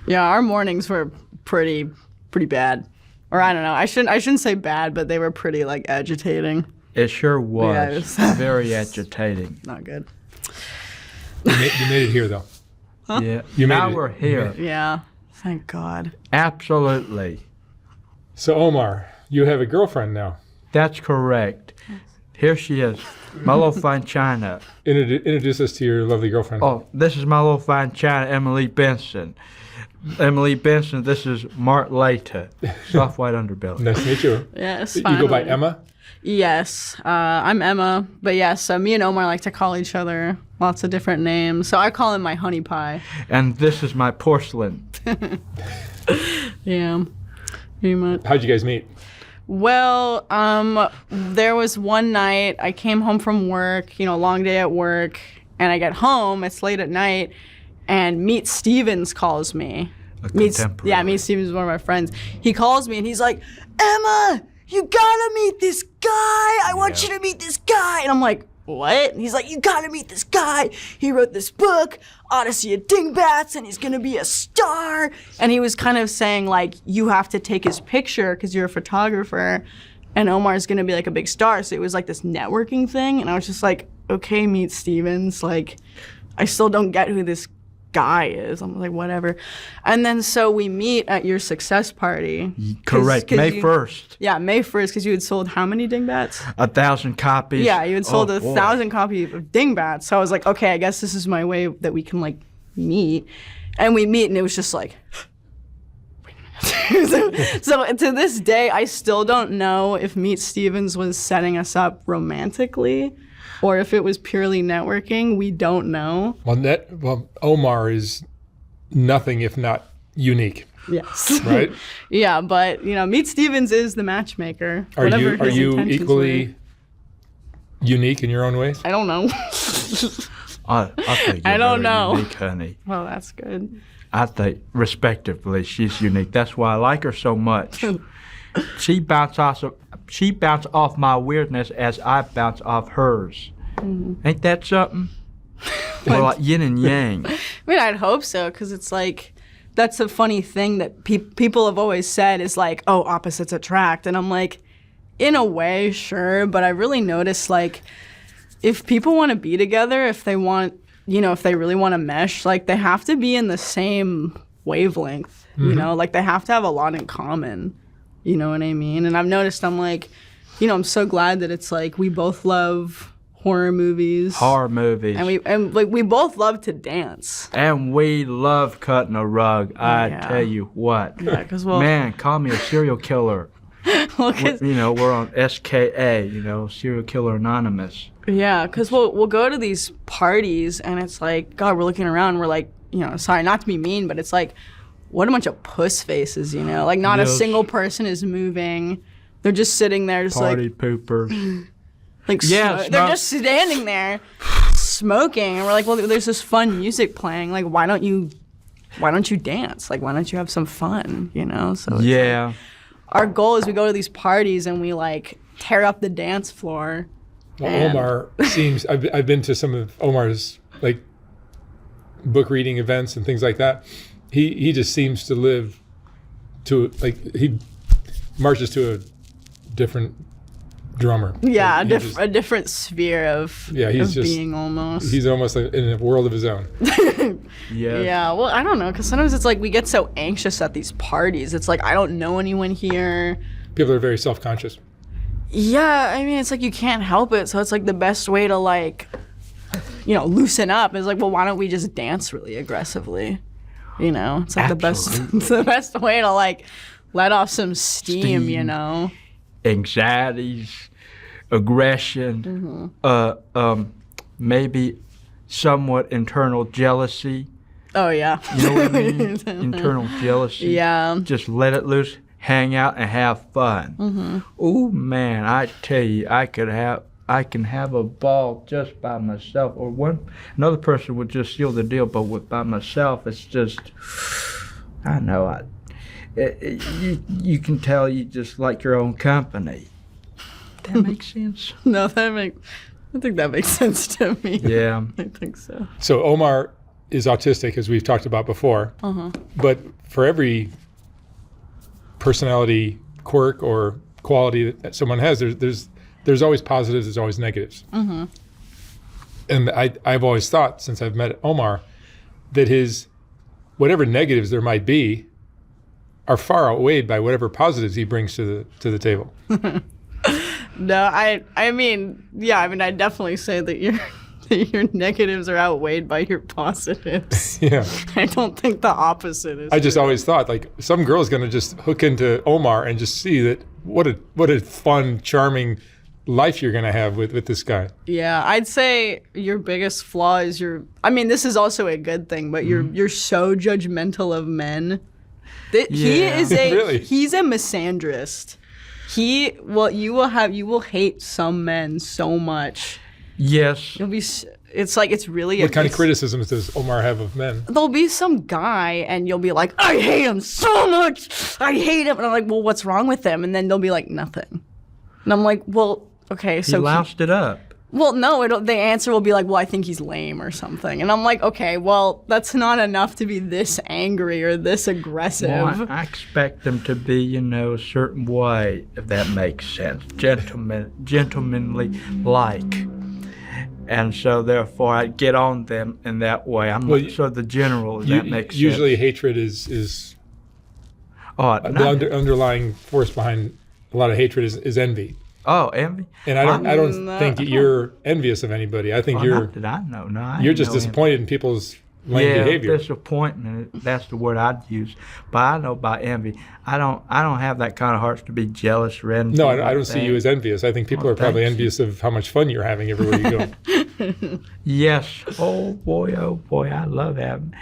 Yeah, our mornings were pretty bad. Or I don't know. I shouldn't say bad, but they were pretty like agitating. It sure was. Yeah, it was very agitating. Not good. You made it here, though. Huh? Yeah. You made now it. we're here. Yeah. Thank God. Absolutely. So, Omar, you have a girlfriend now. That's correct. Here she is, my little fine China. Introduce us to your lovely girlfriend. Oh, this is my little fine China, Emily Benson. Emily Benson, this is Mart Later, soft white underbelly. Nice to meet you. Yes. You go by finally. Emma? Yes, I'm Emma, but yes, so me and Omar like to call each other lots of different names. So I call him my honey pie. And this is my porcelain. Yeah, pretty much. How'd you guys meet? Well, there was one night I came home from work, long day at work, and I get home, it's late at night, and Meet Stevens calls me. Meet Stevens is one of my friends. He calls me and he's like, Emma, you gotta meet this guy. I want you to meet this guy. And I'm like, what? And he's like, you gotta meet this guy. He wrote this book, Odyssey of Dingbats, and he's gonna be a star. And he was kind of saying like, you have to take his picture because you're a photographer and Omar's gonna be like a big star. So it was like this networking thing. And I was just like, okay, Meet Stevens. Like, I still don't get who this guy is. I'm like, whatever. And then so we meet at your success party. Correct, May 1st. Yeah, May 1st, because you had sold how many Dingbats? 1,000 copies. Yeah, you had sold boy. 1,000 copies of Dingbats. So I was like, okay, I guess this is my way that we can like meet. And we meet and it was just like, wait a minute. So to this day, I still don't know if Meet Stevens was setting us up romantically or if it was purely networking. We don't know. Well, Omar is nothing if not unique. Yes. Right? Yeah, but Meet Stevens is the matchmaker. Are you intentions equally were. unique in your own ways? I don't know. I think you're I don't very know. unique, honey. Well, that's good. I think, respectively, she's unique. That's why I like her so much. She bounce off my weirdness as I bounce off hers. Mm-hmm. Ain't that something? We're like yin and yang. I mean, I'd hope so, because it's like, that's a funny thing that people have always said is like, oh, opposites attract. And I'm like, in a way, sure, but I really noticed like, if people want to be together, if they want, if they really want to mesh, like they have to be in the same wavelength, like they have to have a lot in common. You know what I mean? And I've noticed I'm like, I'm so glad that it's like we both love horror movies. And we both love to dance. And we love cutting a rug. I tell you what. Yeah, 'cause man, call me a serial killer. Well, we're on SKA, Serial Killer Anonymous. Yeah, because we'll go to these parties and it's like, God, we're looking around, we're like, sorry, not to be mean, but it's like, what a bunch of puss faces, like not a single person is moving. They're just sitting there, just party poopers. Like, they're just standing there smoking, and we're like, well, there's this fun music playing. Like, why don't you dance? Like, why don't you have some fun? So yeah. Like, our goal is we go to these parties and we like tear up the dance floor. Well, Omar seems. I've been to some of Omar's like book reading events and things like that. He just seems to live to he marches to a different drummer. Yeah, a different sphere of being almost. He's almost like in a world of his own. Yeah. Yeah, well, I don't know, because sometimes it's like we get so anxious at these parties. It's like, I don't know anyone here. People are very self-conscious. Yeah, I mean, it's like you can't help it. So it's like the best way to like, loosen up is like, well, why don't we just dance really aggressively? It's like it's the best way to like let off some steam. Anxieties, aggression, maybe somewhat internal jealousy. Oh, yeah. You know what I mean? Internal jealousy. Yeah. Just let it loose, hang out, and have fun. Mm-hmm. Oh, man, I tell you, I can have a ball just by myself, or another person would just seal the deal, but by myself, it's just, I know, you can tell you just like your own company. That makes sense? No, I think that makes sense to me. Yeah. I think so. So Omar is autistic, as we've talked about before. But for every personality quirk or quality that someone has, there's always positives, there's always negatives. And I've always thought, since I've met Omar, that his whatever negatives there might be are far outweighed by whatever positives he brings to the table. No, I mean, yeah, I mean, I definitely say that your negatives are outweighed by your positives. Yeah. I don't think the opposite is I just true. always thought, like, some girl's going to just hook into Omar and just see that what a fun, charming life you're going to have with this guy. Yeah, I'd say your biggest flaw is I mean, this is also a good thing, but you're so judgmental of men. He is Really? He's a misandrist. You will hate some men so much. Yes. It's really What kind of criticisms does Omar have of men? There'll be some guy and you'll be like, I hate him so much. I hate him. And I'm like, well, what's wrong with him? And then they'll be like, nothing. And I'm like, well, okay, so He loused it up. well, no, the answer will be like, well, I think he's lame or something. And I'm like, okay, well, that's not enough to be this angry or this aggressive. Well, I expect them to be, a certain way, if that makes sense. Gentlemanly like. And so, therefore, I get on them in that way. I'm not sure the general, if that makes sense. Usually hatred is the underlying force behind a lot of hatred is envy. Oh, envy? And I don't think that you're envious of anybody. I think Not that I know. No, I you're ain't just no disappointed in people's lame behavior. Disappointment. That's the word I'd use. But I know about envy. I don't have that kind of heart to be jealous or envy. No, I don't see you as envious. I think people are probably envious of how much fun you're having everywhere you go. Yes. Oh boy, I love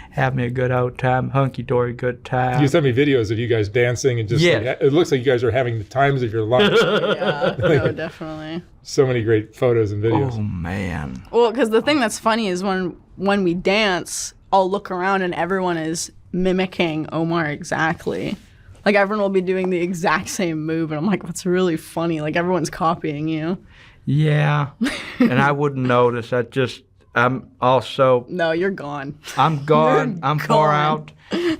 having a good old time, hunky-dory good time. You sent me videos of you guys dancing and just it looks like you guys are having the times of your life. Yeah, no, definitely. So many great photos and videos. Oh man. Well, because the thing that's funny is when we dance, I'll look around and everyone is mimicking Omar exactly. Like everyone will be doing the exact same move, and I'm like, what's really funny? Like everyone's copying you. Yeah. And I wouldn't notice. I'm also. No, you're gone. I'm gone. You're I'm far gone. out.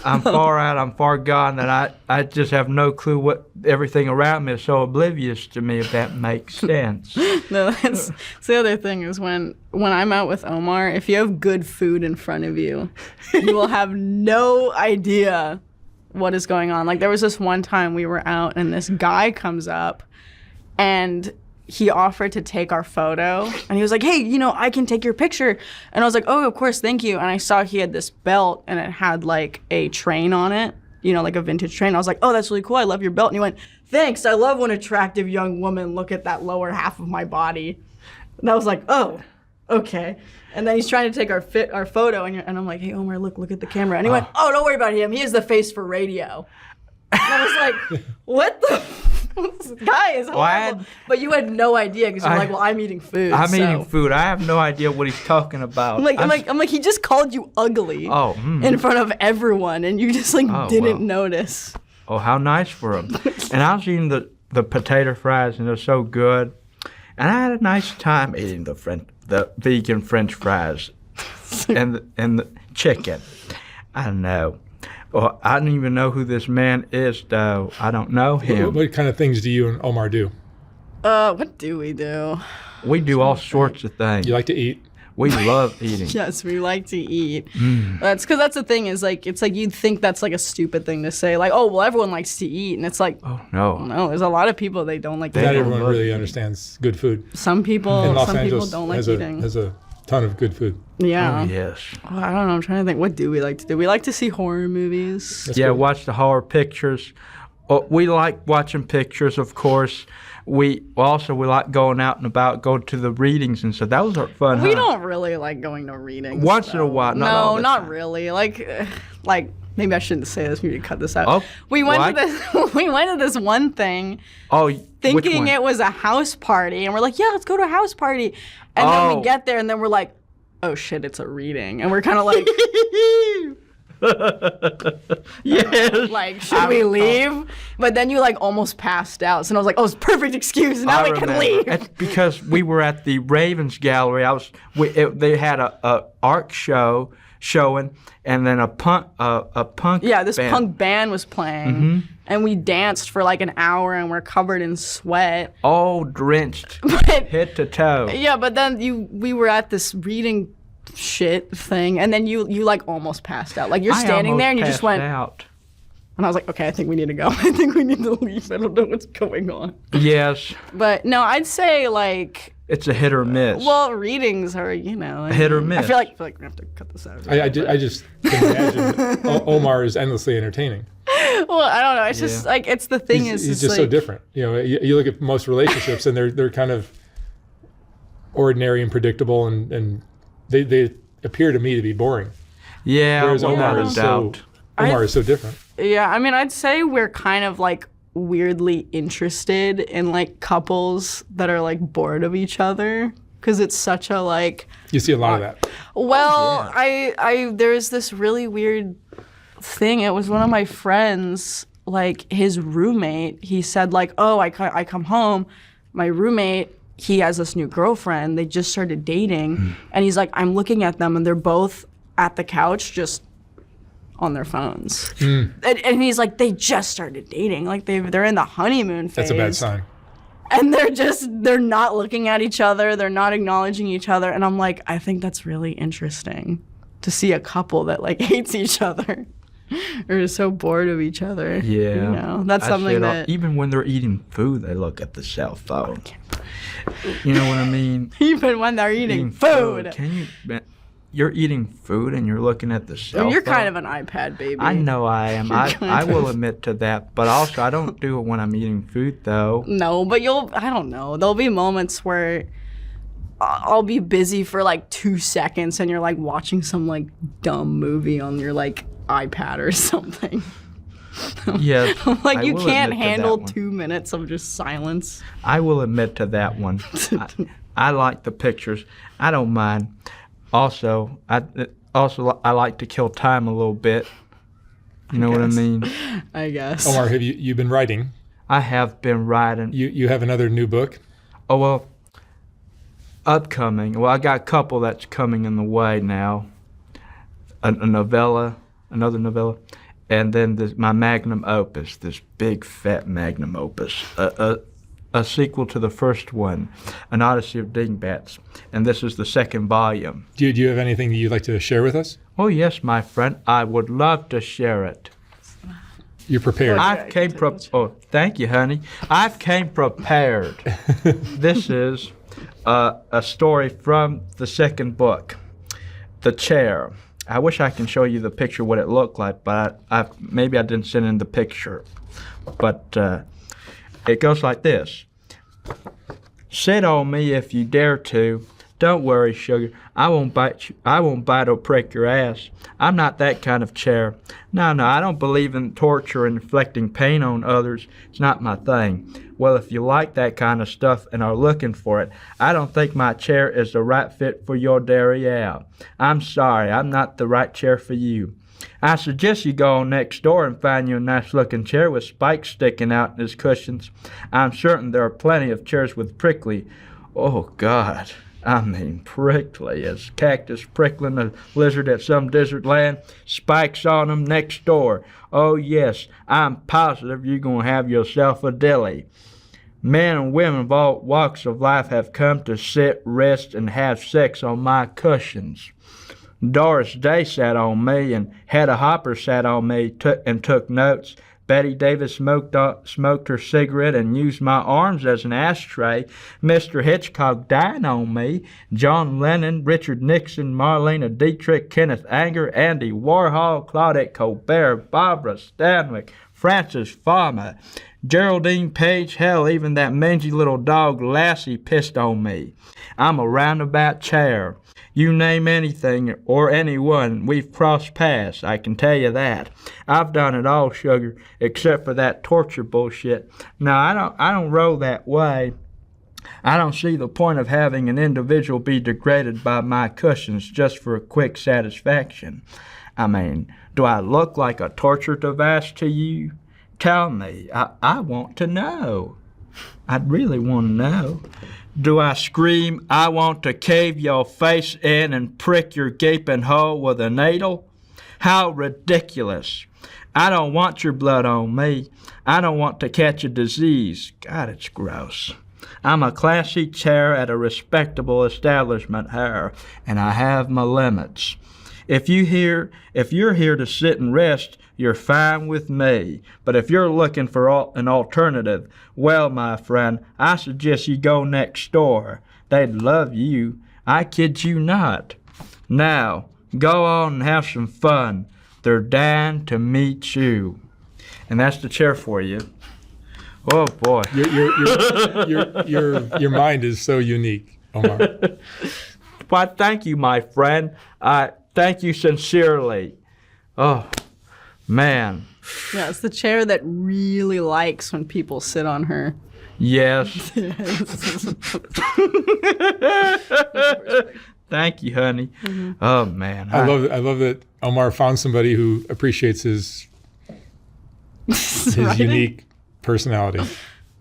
I'm far out. I'm far gone. That I just have no clue what everything around me is so oblivious to me, if that makes sense. No, that's the other thing is when I'm out with Omar, if you have good food in front of you, you will have no idea what is going on. Like there was this one time we were out and this guy comes up and he offered to take our photo and he was like, hey, I can take your picture. And I was like, oh, of course, thank you. And I saw he had this belt and it had like a train on it, like a vintage train. I was like, oh, that's really cool. I love your belt. And he went, thanks. I love when attractive young women look at that lower half of my body. And I was like, oh, okay. And then he's trying to take our photo and I'm like, hey, Omar, look at the camera. And he went, oh, don't worry about him. He is the face for radio. And I was like, what the this guy is horrible. But you had no idea because you're like, well, I'm eating food. Eating food. I have no idea what he's talking about. I'm like, he just called you ugly in front of everyone, and you just didn't notice. Oh, how nice for him. And I was eating the potato fries, and they're so good. And I had a nice time eating the vegan French fries and the chicken. I don't know. Well, I don't even know who this man is, though. I don't know him. What kind of things do you and Omar do? What do we do? We do all sorts of things. You like to eat? We love eating. Yes, we like to eat. That's because that's the thing is it's like you'd think that's like a stupid thing to say. Like, oh, well, everyone likes to eat. And it's like, oh, no. No, there's a lot of people they don't like to eat. Not everyone really understands good food. Some people Angeles don't like eating. has a ton of good food. Yeah. Oh, yes. Oh, I don't know. I'm trying to think. What do we like to do? We like to see horror movies. That's good. Watch the horror pictures. We like watching pictures, of course. We like going out and about, go to the readings and stuff. That was fun. We don't really like going to readings. Once in a while. Not really. Like maybe I shouldn't say this. Maybe cut this out. Oh, we went to this one thing. Oh, thinking it was a house party, and we're like, yeah, let's go to a house party. And then we get there, and then we're like, oh shit, it's a reading, and we're kind of like. Yes. Like, should we leave? But then you almost passed out. So I was like, oh, it's a perfect excuse. Now we can leave. It's because we were at the Ravens Gallery. They had a art show showing, and then a punk Yeah, this band. punk band was playing, and we danced for like an hour, and we're covered in sweat. all drenched, But head to toe. yeah, but then we were at this reading shit thing, and then you like almost passed out. Like you're standing there, and you just went. Out. And I was like, okay, I think we need to go. I think we need to leave. I don't know what's going on. Yes, But no, I'd say like, it's a hit or miss. well, readings are, you know, hit or miss. I feel like we're gonna have to cut this out. I just can imagine that Omar is endlessly entertaining. Well, I don't know. It's just like it's the thing He's is just like, so different. You know, you look at most relationships and they're kind of ordinary and predictable, and they appear to me to be boring. Yeah, Whereas without a Omar doubt. is so different. Yeah, I mean, I'd say we're kind of like weirdly interested in like couples that are like bored of each other because it's such a like. You see a lot of that. Well, I there's this really weird thing. It was one of my friends, like his roommate. He said like, oh, I come home, my roommate. He has this new girlfriend. They just started dating, and he's like, I'm looking at them, and they're both at the couch just on their phones. And he's like, they just started dating. Like they're in the honeymoon phase. That's a bad sign. And they're not looking at each other. They're not acknowledging each other. And I'm like, I think that's really interesting to see a couple that like hates each other or is so bored of each other. Yeah. You know, that's I something said, that even when they're eating food, they look at the cell phone. You know what I mean? even when they're eating food. Can you? You're eating food and you're looking at the cell phone. You're kind of an iPad baby. I know I am. I will admit to that. But also, I don't do it when I'm eating food, though. No, but I don't know. There'll be moments where I'll be busy for like 2 seconds and you're like watching some like dumb movie on your like iPad or something. Yeah. Like I you will can't admit to handle that one. 2 minutes of just silence. I will admit to that one. I like the pictures. I don't mind. Also, I like to kill time a little bit. You know what I mean? I guess. Omar, have you been writing? I have been writing. You have another new book? Oh, well, upcoming. Well, I got a couple that's coming in the way now. A novella, another novella, and then my magnum opus, this big fat magnum opus, a sequel to the first one, An Odyssey of Dingbats, and this is the second volume. Do you have anything that you'd like to share with us? Oh yes, my friend, I would love to share it. You're prepared. Oh, thank you, honey. I've came prepared. This is a story from the second book, The Chair. I wish I can show you the picture what it looked like, but maybe I didn't send in the picture. But it goes like this. Sit on me if you dare to. Don't worry, sugar. I won't bite you. I won't bite or break your ass. I'm not that kind of chair. No, I don't believe in torture and inflicting pain on others. It's not my thing. Well, if you like that kind of stuff and are looking for it, I don't think my chair is the right fit for your derriere. I'm sorry, I'm not the right chair for you. I suggest you go on next door and find you a nice-looking chair with spikes sticking out in its cushions. I'm certain there are plenty of chairs with prickly, oh, God, I mean prickly as cactus prickling a lizard at some desert land, spikes on them next door. Oh, yes, I'm positive you're going to have yourself a dilly. Men and women of all walks of life have come to sit, rest, and have sex on my cushions. Doris Day sat on me, and Hedda Hopper sat on me and took notes. Betty Davis smoked her cigarette and used my arms as an ashtray. Mr. Hitchcock dined on me. John Lennon, Richard Nixon, Marlene Dietrich, Kenneth Anger, Andy Warhol, Claudette Colbert, Barbara Stanwyck, Francis Farmer, Geraldine Page, hell, even that mangy little dog Lassie pissed on me. I'm a roundabout chair. You name anything or anyone, we've crossed paths, I can tell you that. I've done it all, sugar, except for that torture bullshit. Now, I don't roll that way. I don't see the point of having an individual be degraded by my cushions just for a quick satisfaction. I mean, do I look like a torture device to you? Tell me. I want to know. I'd really want to know. Do I scream, I want to cave your face in and prick your gaping hole with a needle? How ridiculous. I don't want your blood on me. I don't want to catch a disease. God, it's gross. I'm a classy chair at a respectable establishment here, and I have my limits. If you're here to sit and rest, you're fine with me. But if you're looking for an alternative, well, my friend, I suggest you go next door. They'd love you. I kid you not. Now, go on and have some fun. They're dying to meet you. And that's the chair for you. Oh boy. Your mind is so unique, Omar. Why, thank you, my friend. Thank you sincerely. Oh, man. Yeah, it's the chair that really likes when people sit on her. Yes. Thank you, honey. Mm-hmm. Oh, man. I love that Omar found somebody who appreciates his unique personality.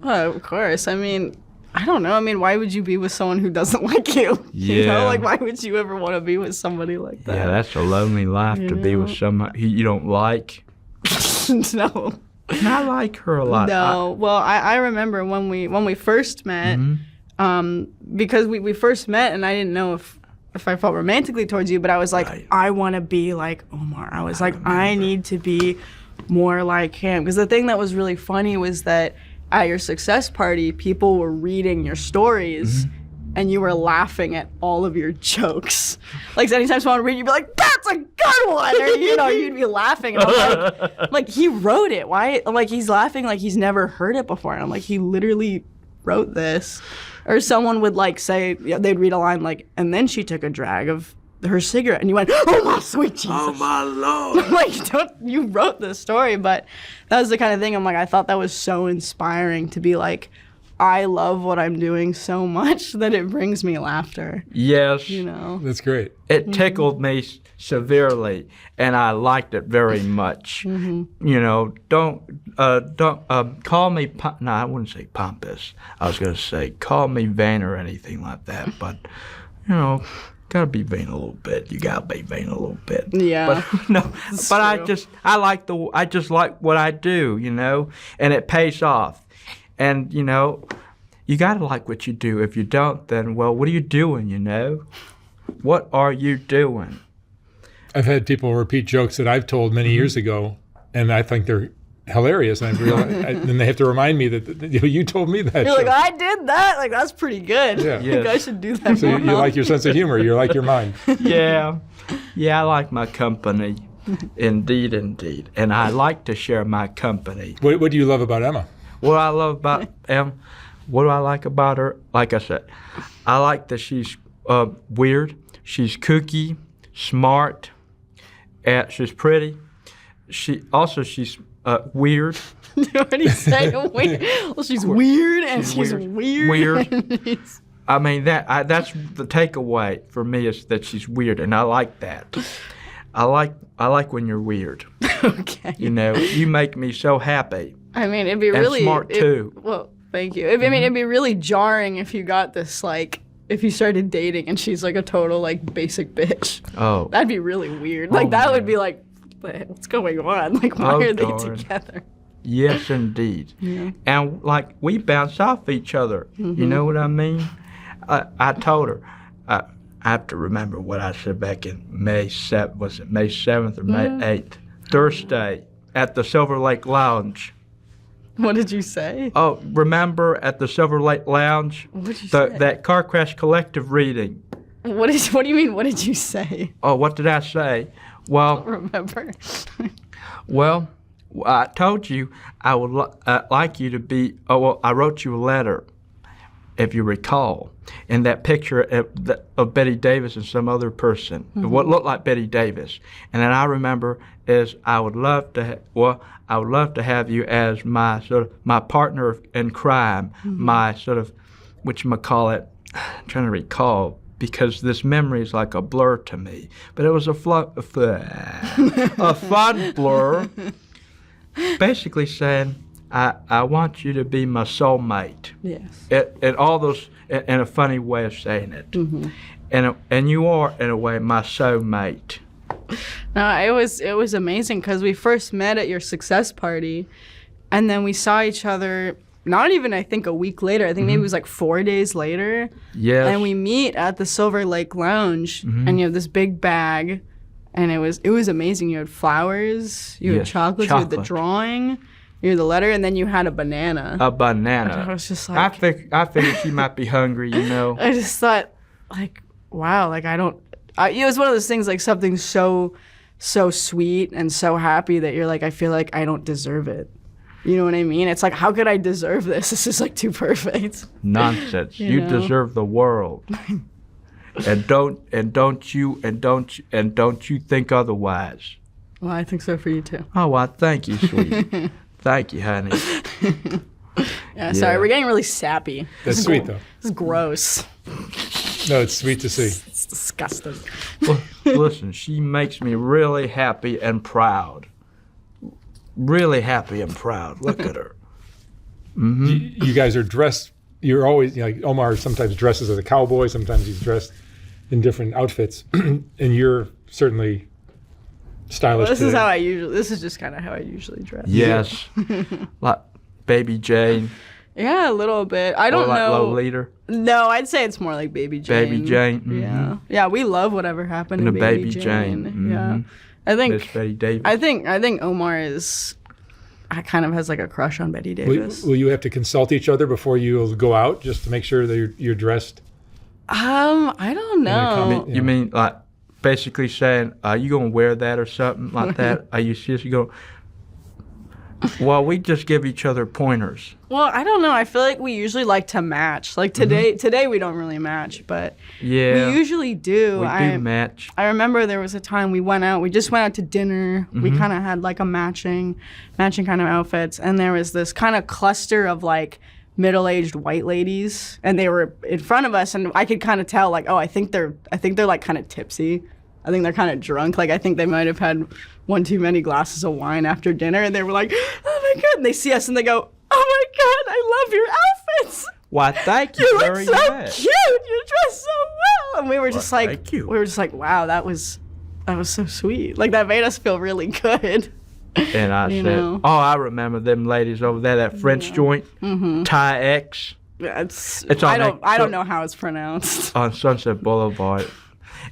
Well, of course. I mean, I don't know. I mean, why would you be with someone who doesn't like you? Yeah. You know, like, why would you ever want to be with somebody like that? Yeah, that's a lonely life to be with someone who you don't like. No. And I like her a lot. No. Well, I remember when we first met, because we first met and I didn't know if I felt romantically towards you, but I was like, right. I want to be like Omar. I was like, I need to be more like him. Because the thing that was really funny was that at your success party, people were reading your stories and you were laughing at all of your jokes. Like, anytime someone would read, you'd be like, that's a good one! Or, you know, you'd be laughing. And I'm like, he wrote it. Why? Like, he's laughing like he's never heard it before. And I'm like, he literally wrote this. Or someone would, like, say, they'd read a line like, and then she took a drag of her cigarette. And you went, oh, my sweet Jesus. Oh, my Lord. Like, you wrote this story. But that was the kind of thing, I'm like, I thought that was so inspiring to be like, I love what I'm doing so much that it brings me laughter. Yes. You know? That's great. It tickled me severely, and I liked it very much. You know, don't call me, no, I wouldn't say pompous. I was going to say call me vain or anything like that, but, you know, gotta be vain a little bit. You gotta be vain a little bit. Yeah. But no, but true. I just like what I do, you know, and it pays off. And, you know, you got to like what you do. If you don't, then, well, what are you doing, you know? What are you doing? I've had people repeat jokes that I've told many years ago, and I think they're hilarious. And then they have to remind me that you told me that. You're joke. like, I did that? Like, that's pretty good. Yeah. I think I should do that So more. you like your sense of humor. You like your mind. Yeah. Yeah, I like my company. Indeed, indeed. And I like to share my company. What do you love about Emma? What I love about what do I like about her? Like I said, I like that she's weird. She's kooky, smart, she's pretty. She's weird. What do you say? Weird. Well, she's weird and she's weird. Weird. I mean, that's the takeaway for me is that she's weird, and I like that. I like when you're weird. Okay. You know, you make me so happy. I mean, it'd be really smart too. Well, thank you. I mean, it'd be really jarring if you got this, like, if you started dating and she's like a total, like, basic bitch. Oh. That'd be really weird. Like, that would be like, what's going on? Like, why are they together? Yes, indeed. Yeah. And, like, we bounce off each other. You know what I mean? I told her, I have to remember what I said back in May 7th. Was it May 7th or May 8th? Thursday at the Silver Lake Lounge. What did you say? Oh, remember at the Silver Lake Lounge? What did you say? That Car Crash Collective reading. What do you mean, what did you say? Oh, what did I say? Well, I don't remember. Well, I told you I would like you to be, I wrote you a letter, if you recall, in that picture of Betty Davis and some other person, what looked like Betty Davis. And then I remember is I would love to have you as my partner in crime, my sort of, whatchamacallit, I'm trying to recall, because this memory is like a blur to me. But it was a fun blur, basically saying, I want you to be my soulmate. Yes. And all those, in a funny way of saying it. Mm-hmm. And you are, in a way, my soulmate. No, it was amazing because we first met at your success party, and then we saw each other. Not even, I think, a week later. I think maybe it was like 4 days later. Yes. And we meet at the Silver Lake Lounge, and you have this big bag, and it was amazing. You had flowers, you had chocolates, you had the drawing, you had the letter, and then you had a banana. A banana. And I was just like, I figured she might be hungry, you know. I just thought, like, wow, like it was one of those things, like something so sweet and so happy that you're like, I feel like I don't deserve it. You know what I mean? It's like, how could I deserve this? This is like too perfect. Nonsense. You deserve the world. and don't you think otherwise. Well, I think so for you too. Oh, well, thank you, sweetie. Thank you, honey. Yeah, sorry, we're getting really sappy. That's sweet, though. This is gross. No, it's sweet to see. It's disgusting. Well, listen, she makes me really happy and proud. Really happy and proud. Look at her. Mm-hmm. You guys are dressed. You're always, like Omar sometimes dresses as a cowboy. Sometimes he's dressed in different outfits, and you're certainly stylish. Well, today. This is just kind of how I usually dress. Yes. Like Baby Jane. Yeah, a little bit. I don't like know. Lolita. No, I'd say it's more like Baby Jane. Baby Jane. Mm-hmm. Yeah. Yeah, we love whatever happened to The Baby Baby Jane. Jane. Yeah. Mm-hmm. I think Miss Betty Davis. I think Omar kind of has like a crush on Betty Davis. Will you have to consult each other before you go out just to make sure that you're dressed? I don't know. You mean like basically saying, are you gonna wear that or something like that? Are you seriously going? Well, we just give each other pointers. Well, I don't know. I feel like we usually like to match. Like today we don't really match, but yeah, we usually do. We do match. I remember there was a time we just went out to dinner. We kind of had like a matching kind of outfits, and there was this kind of cluster of like middle-aged white ladies, and they were in front of us, and I could kind of tell like, oh, I think they're like kind of tipsy. I think they're kind of drunk. Like, I think they might have had one too many glasses of wine after dinner, and they were like, oh my God. And they see us and they go, oh my God, I love your outfits. Why, thank you, You look very so much. cute. You dress so well. And we were just like, thank you. Wow, that was so sweet. Like, that made us feel really good. And I said, know? oh, I remember them ladies over there, that French joint, Thai X. Yeah, I don't know how it's pronounced. On Sunset Boulevard.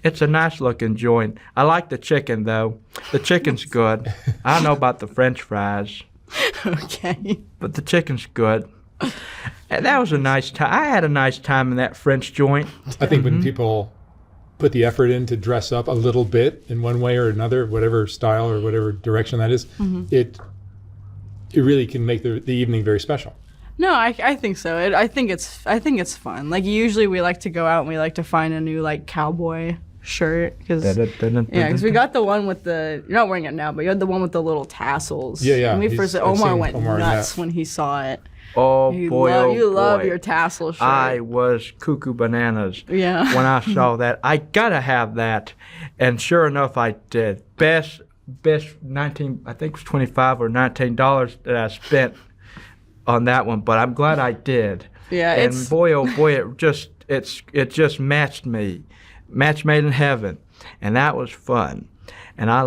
It's a nice looking joint. I like the chicken though. The chicken's good. I don't know about the French fries. Okay. But the chicken's good. And that was a nice time. I had a nice time in that French joint. I think when people put the effort in to dress up a little bit in one way or another, whatever style or whatever direction that is, it really can make the evening very special. No, I think so. I think it's fun. Like, usually we like to go out and we like to find a new like cowboy shirt because we got the one with the, you're not wearing it now, but you had the one with the little tassels. Yeah. When we first, Omar went nuts when he saw it. Oh boy, you love your tassel shirt. I was cuckoo bananas. Yeah. When I saw that, I gotta have that, and sure enough, I did. Best I think it was $25 or $19 that I spent on that one, but I'm glad I did. Yeah, and boy, oh boy, it just matched me, match made in heaven, and that was fun. And I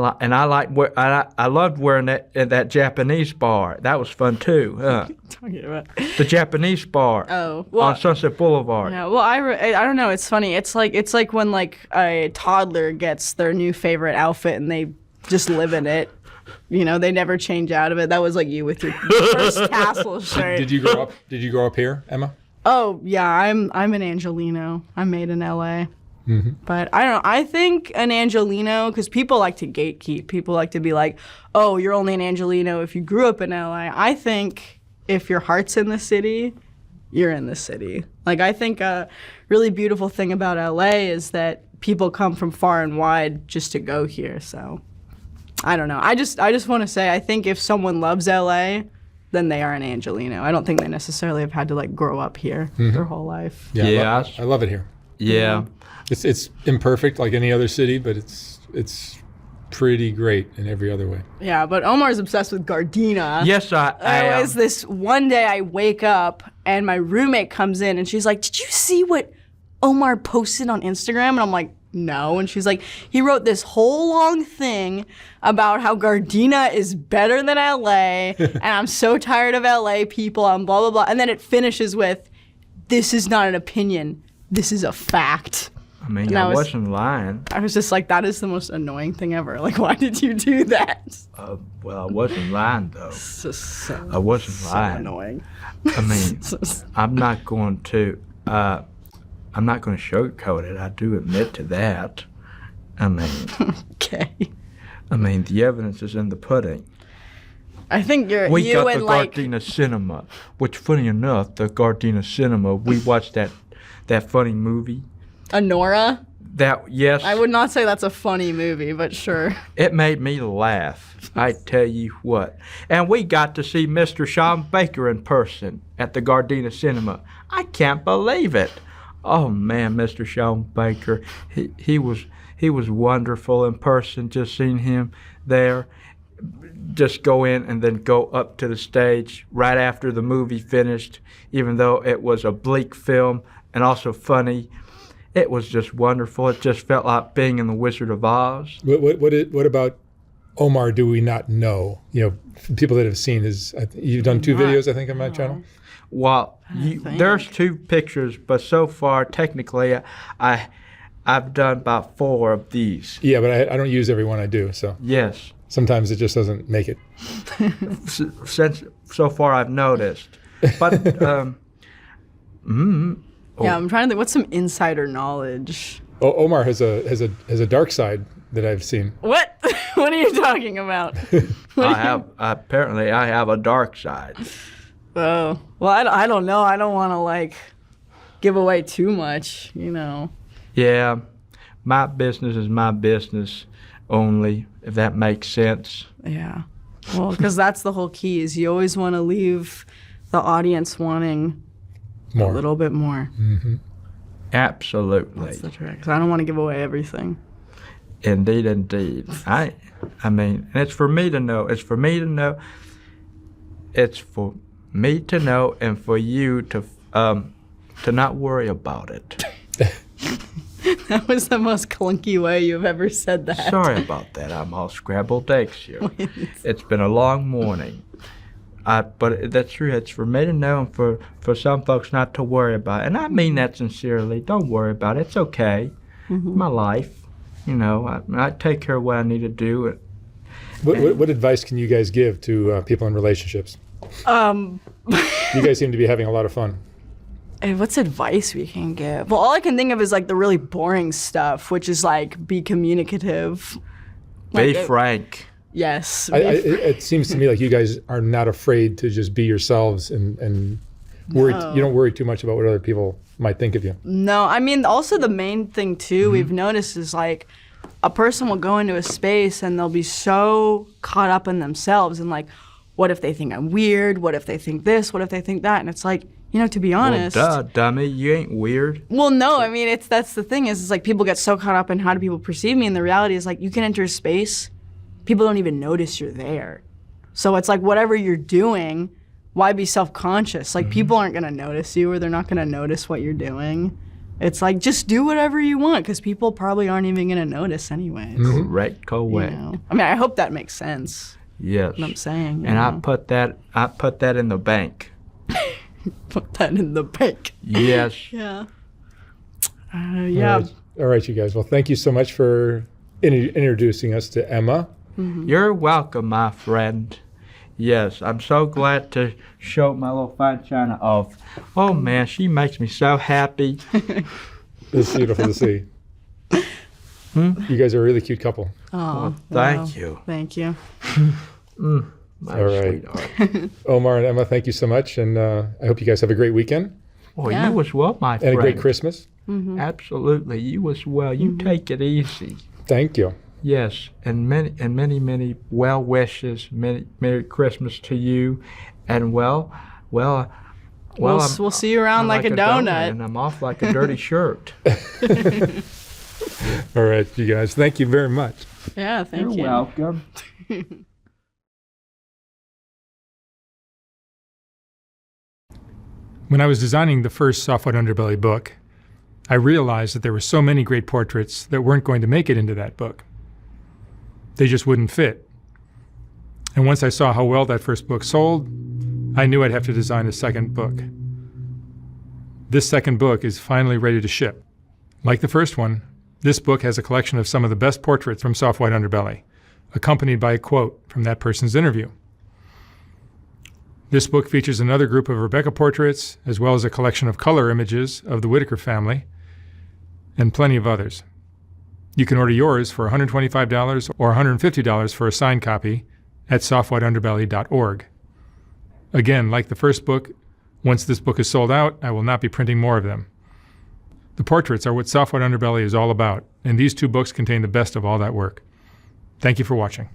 loved wearing that Japanese bar. That was fun too. Talking about The Japanese bar. Oh, well, on Sunset Boulevard. Yeah, well, I don't know. It's funny. It's like when like a toddler gets their new favorite outfit and they just live in it. You know, they never change out of it. That was like you with your first tassel shirt. Did you grow up here, Emma? Oh yeah, I'm an Angelino. I'm made in LA. Mm-hmm. But I don't know. I think an Angelino, because people like to gatekeep. People like to be like, oh, you're only an Angelino if you grew up in LA. I think if your heart's in the city, you're in the city. Like, I think a really beautiful thing about LA is that people come from far and wide just to go here. So I don't know. I just want to say, I think if someone loves LA, then they are an Angelino. I don't think they necessarily have had to like grow up here their whole life. Yeah. I love it here. Yeah. It's imperfect like any other city, but it's pretty great in every other way. Yeah, but Omar's obsessed with Gardena. Yes, I There am. was this one day I wake up and my roommate comes in and she's like, "Did you see what Omar posted on Instagram?" And I'm like, "No." And she's like, "He wrote this whole long thing about how Gardena is better than LA and I'm so tired of LA people and blah, blah, blah." And then it finishes with, "This is not an opinion. This is a fact." I mean, And I wasn't lying. I was just like, that is the most annoying thing ever. Like, why did you do that? Well, I wasn't lying, though. It's just so, I wasn't so lying. annoying. I mean, I'm not going to sugarcoat it. I do admit to that. I mean, Okay. the evidence is in the pudding. I think We you got and the like, Gardena Cinema, which, funny enough, the Gardena Cinema, we watched that funny movie. Honora. Yes. I would not say that's a funny movie, but sure. It made me laugh. I tell you what. And we got to see Mr. Sean Baker in person at the Gardena Cinema. I can't believe it. Oh man, Mr. Sean Baker, he was wonderful in person. Just seeing him there, just go in and then go up to the stage right after the movie finished, even though it was a bleak film and also funny. It was just wonderful. It just felt like being in The Wizard of Oz. What about Omar do we not know? People that have seen you've done 2 videos, I think, on my channel. Well, there's 2 pictures, but so far, technically, I've done about 4 of these. Yeah, but I don't use every one I do, so Yes. sometimes it just doesn't make it. Since so far I've noticed. But, Yeah, I'm trying to think. What's some insider knowledge? Omar has a dark side that I've seen. What? What are you talking about? apparently I have a dark side. Oh, well, I don't know. I don't want to like give away too much, Yeah, my business is my business only, if that makes sense. Yeah. Well, because that's the whole key is you always want to leave the audience wanting More. a little bit more. Mm-hmm. Absolutely. That's the trick. 'Cause I don't want to give away everything. Indeed, indeed. I mean, and it's for me to know. It's for me to know. It's for me to know, and for you to not worry about it. That was the most clunky way you've ever said that. Sorry about that. I'm all scrambled eggs here. It's been a long morning. But that's true. It's for me to know and for some folks not to worry about it. And I mean that sincerely. Don't worry about it. It's okay. Mm-hmm. My life. I take care of what I need to do. What advice can you guys give to people in relationships? You guys seem to be having a lot of fun. What's advice we can give? Well, all I can think of is like the really boring stuff, which is like be communicative. Be Like, frank. Yes. It seems to me like you guys are not afraid to just be yourselves and worry. No. You don't worry too much about what other people might think of you. No, I mean, also the main thing too we've noticed is like a person will go into a space and they'll be so caught up in themselves and like, what if they think I'm weird? What if they think this? What if they think that? And it's like, to be honest. Well, duh, dummy. You ain't weird. Well, no, I mean, that's the thing is like people get so caught up in how do people perceive me, and the reality is like you can enter a space, people don't even notice you're there. So it's like whatever you're doing, why be self-conscious? Like people aren't gonna notice you, or they're not gonna notice what you're doing. It's like just do whatever you want, because people probably aren't even gonna notice anyways. Correct. I mean, I hope that makes sense. Yes. What I'm saying. And I put that in the bank. put that in the bank. Yes. Yeah. Yeah. All right, you guys. Well, thank you so much for introducing us to Emma. Mm-hmm. You're welcome, my friend. Yes, I'm so glad to show my little fine china off. Oh man, she makes me so happy. It's beautiful to see. You guys are a really cute couple. Oh, Thank you. Thank you. My All right. sweetheart. Omar and Emma, thank you so much, and I hope you guys have a great weekend Oh, Yeah. you as well, my friend. and a great Christmas. Absolutely, you as well. You take it easy. Thank you. Yes, and many well wishes. Merry Christmas to you, and well, We'll see you around I'm like a donut. and I'm off like a dirty shirt. All right, you guys. Thank you very much. Yeah, thank you. You're welcome. When I was designing the first Soft White Underbelly book, I realized that there were so many great portraits that weren't going to make it into that book. They just wouldn't fit. And once I saw how well that first book sold, I knew I'd have to design a second book. This second book is finally ready to ship. Like the first one, this book has a collection of some of the best portraits from Soft White Underbelly, accompanied by a quote from that person's interview. This book features another group of Rebecca portraits, as well as a collection of color images of the Whitaker family, and plenty of others. You can order yours for $125 or $150 for a signed copy at softwhiteunderbelly.org. Again, like the first book, once this book is sold out, I will not be printing more of them. The portraits are what Soft White Underbelly is all about, and these two books contain the best of all that work. Thank you for watching.